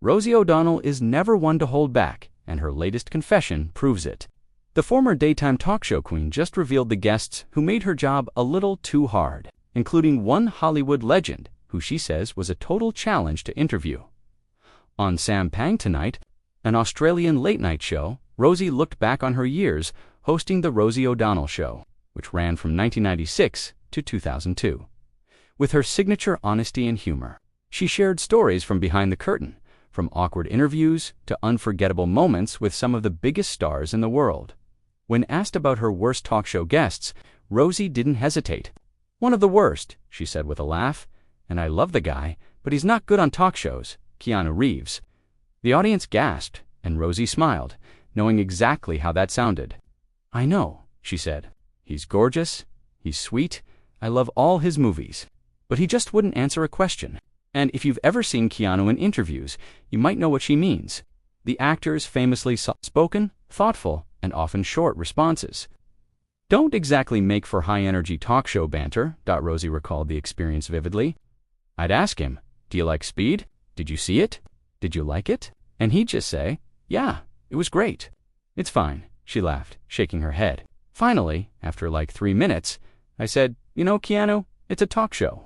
Rosie O'Donnell is never one to hold back, and her latest confession proves it. The former daytime talk show queen just revealed the guests who made her job a little too hard, including one Hollywood legend who she says was a total challenge to interview. On Sam Pang Tonight, an Australian late-night show, Rosie looked back on her years hosting The Rosie O'Donnell Show, which ran from 1996 to 2002. With her signature honesty and humor, she shared stories from behind the curtain, from awkward interviews to unforgettable moments with some of the biggest stars in the world. When asked about her worst talk show guests, Rosie didn't hesitate. "One of the worst," she said with a laugh, "and I love the guy, but he's not good on talk shows, Keanu Reeves." The audience gasped, and Rosie smiled, knowing exactly how that sounded. "I know," she said. "He's gorgeous, he's sweet, I love all his movies, but he just wouldn't answer a question." And if you've ever seen Keanu in interviews, you might know what she means. The actor's famously soft-spoken, thoughtful, and often short responses don't exactly make for high-energy talk show banter. Rosie recalled the experience vividly. "I'd ask him, 'Do you like Speed? Did you see it? Did you like it?' And he'd just say, 'Yeah, it was great.'" "It's fine," she laughed, shaking her head. "Finally, after like 3 minutes, I said, 'You know, Keanu, it's a talk show.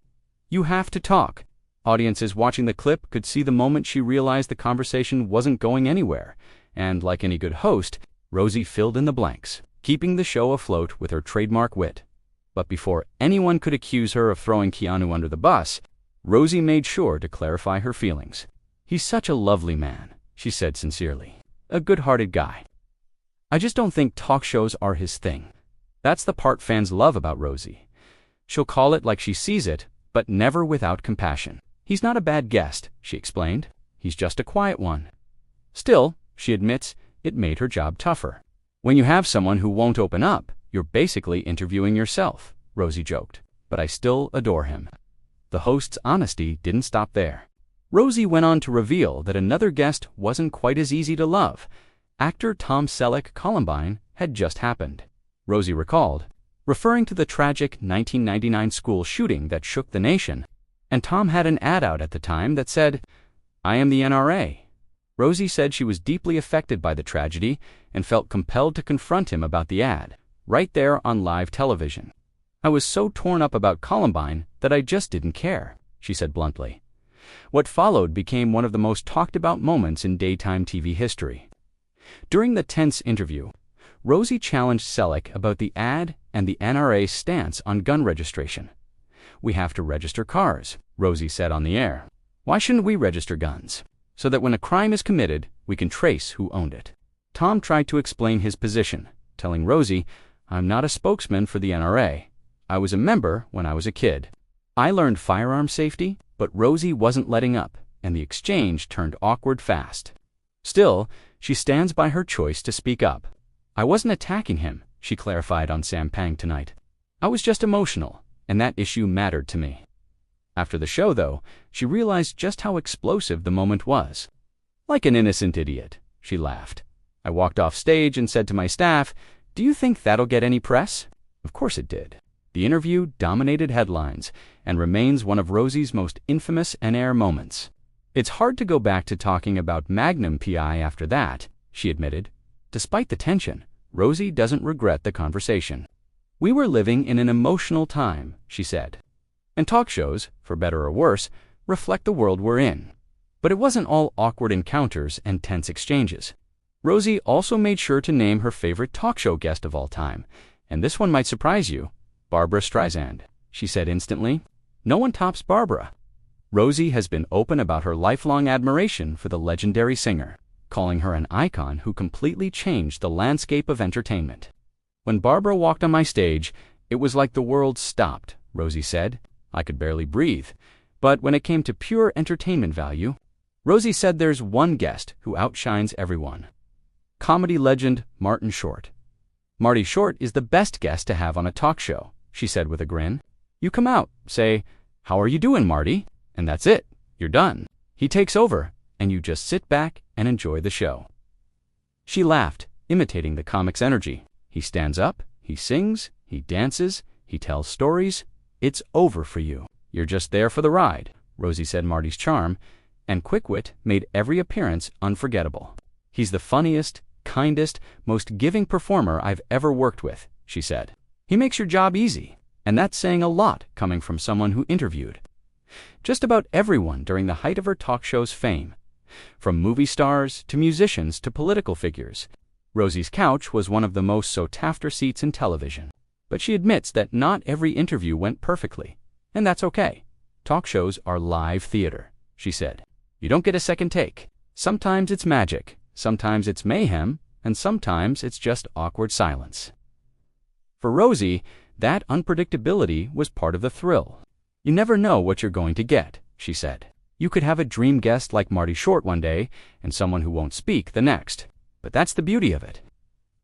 You have to talk.'" Audiences watching the clip could see the moment she realized the conversation wasn't going anywhere, and like any good host, Rosie filled in the blanks, keeping the show afloat with her trademark wit. But before anyone could accuse her of throwing Keanu under the bus, Rosie made sure to clarify her feelings. "He's such a lovely man," she said sincerely. "A good-hearted guy. I just don't think talk shows are his thing." That's the part fans love about Rosie. She'll call it like she sees it, but never without compassion. "He's not a bad guest," she explained. "He's just a quiet one." Still, she admits, it made her job tougher. "When you have someone who won't open up, you're basically interviewing yourself," Rosie joked. "But I still adore him." The host's honesty didn't stop there. Rosie went on to reveal that another guest wasn't quite as easy to love. Actor Tom Selleck Columbine had just happened. Rosie recalled, referring to the tragic 1999 school shooting that shook the nation, and Tom had an ad out at the time that said, "I am the NRA." Rosie said she was deeply affected by the tragedy and felt compelled to confront him about the ad, right there on live television. "I was so torn up about Columbine that I just didn't care," she said bluntly. What followed became one of the most talked about moments in daytime TV history. During the tense interview, Rosie challenged Selleck about the ad and the NRA's stance on gun registration. "We have to register cars," Rosie said on the air. "Why shouldn't we register guns? So that when a crime is committed, we can trace who owned it." Tom tried to explain his position, telling Rosie, "I'm not a spokesman for the NRA. I was a member when I was a kid. I learned firearm safety," but Rosie wasn't letting up, and the exchange turned awkward fast. Still, she stands by her choice to speak up. "I wasn't attacking him," she clarified on Sam Pang Tonight. "I was just emotional, and that issue mattered to me." After the show, though, she realized just how explosive the moment was. "Like an innocent idiot," she laughed. "I walked off stage and said to my staff, 'Do you think that'll get any press?' Of course it did." The interview dominated headlines and remains one of Rosie's most infamous on-air moments. "It's hard to go back to talking about Magnum PI after that," she admitted. Despite the tension, Rosie doesn't regret the conversation. "We were living in an emotional time," she said. And talk shows, for better or worse, reflect the world we're in. But it wasn't all awkward encounters and tense exchanges. Rosie also made sure to name her favorite talk show guest of all time, and this one might surprise you, Barbra Streisand. She said instantly, "No one tops Barbra." Rosie has been open about her lifelong admiration for the legendary singer, calling her an icon who completely changed the landscape of entertainment. "When Barbra walked on my stage, it was like the world stopped," Rosie said. "I could barely breathe. But when it came to pure entertainment value," Rosie said there's one guest who outshines everyone. Comedy legend Martin Short. "Marty Short is the best guest to have on a talk show," she said with a grin. "You come out, say, 'How are you doing, Marty?' and that's it. You're done. He takes over, and you just sit back and enjoy the show." She laughed, imitating the comic's energy. "He stands up, he sings, he dances, he tells stories. It's over for you. You're just there for the ride," Rosie said Marty's charm, and quick wit made every appearance unforgettable. "He's the funniest, kindest, most giving performer I've ever worked with," she said. "He makes your job easy," and that's saying a lot coming from someone who interviewed just about everyone during the height of her talk show's fame. From movie stars to musicians to political figures, Rosie's couch was one of the most sought-after seats in television. But she admits that not every interview went perfectly, and that's okay. "Talk shows are live theater," she said. "You don't get a second take. Sometimes it's magic, sometimes it's mayhem, and sometimes it's just awkward silence." For Rosie, that unpredictability was part of the thrill. "You never know what you're going to get," she said. "You could have a dream guest like Marty Short one day and someone who won't speak the next. But that's the beauty of it."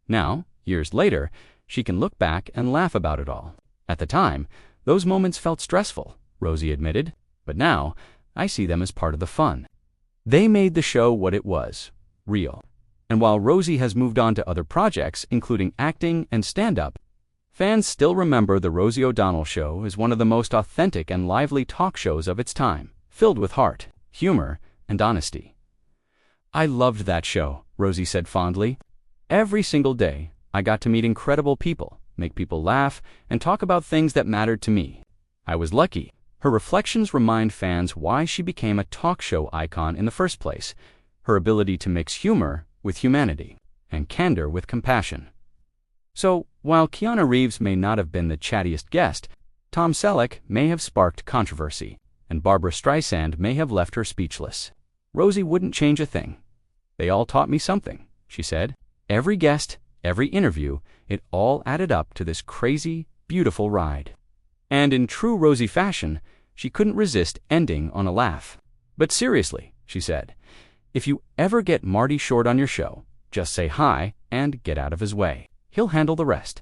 Now, years later, she can look back and laugh about it all. "At the time, those moments felt stressful," Rosie admitted, "but now I see them as part of the fun. They made the show what it was, real." And while Rosie has moved on to other projects, including acting and stand-up, fans still remember The Rosie O'Donnell Show as one of the most authentic and lively talk shows of its time, filled with heart, humor, and honesty. "I loved that show," Rosie said fondly. "Every single day, I got to meet incredible people, make people laugh, and talk about things that mattered to me. I was lucky." Her reflections remind fans why she became a talk show icon in the first place: her ability to mix humor with humanity and candor with compassion. So, while Keanu Reeves may not have been the chattiest guest, Tom Selleck may have sparked controversy, and Barbra Streisand may have left her speechless. Rosie wouldn't change a thing. "They all taught me something," she said. "Every guest, every interview, it all added up to this crazy, beautiful ride." And in true Rosie fashion, she couldn't resist ending on a laugh. "But seriously," she said, "if you ever get Marty Short on your show, just say hi and get out of his way. He'll handle the rest."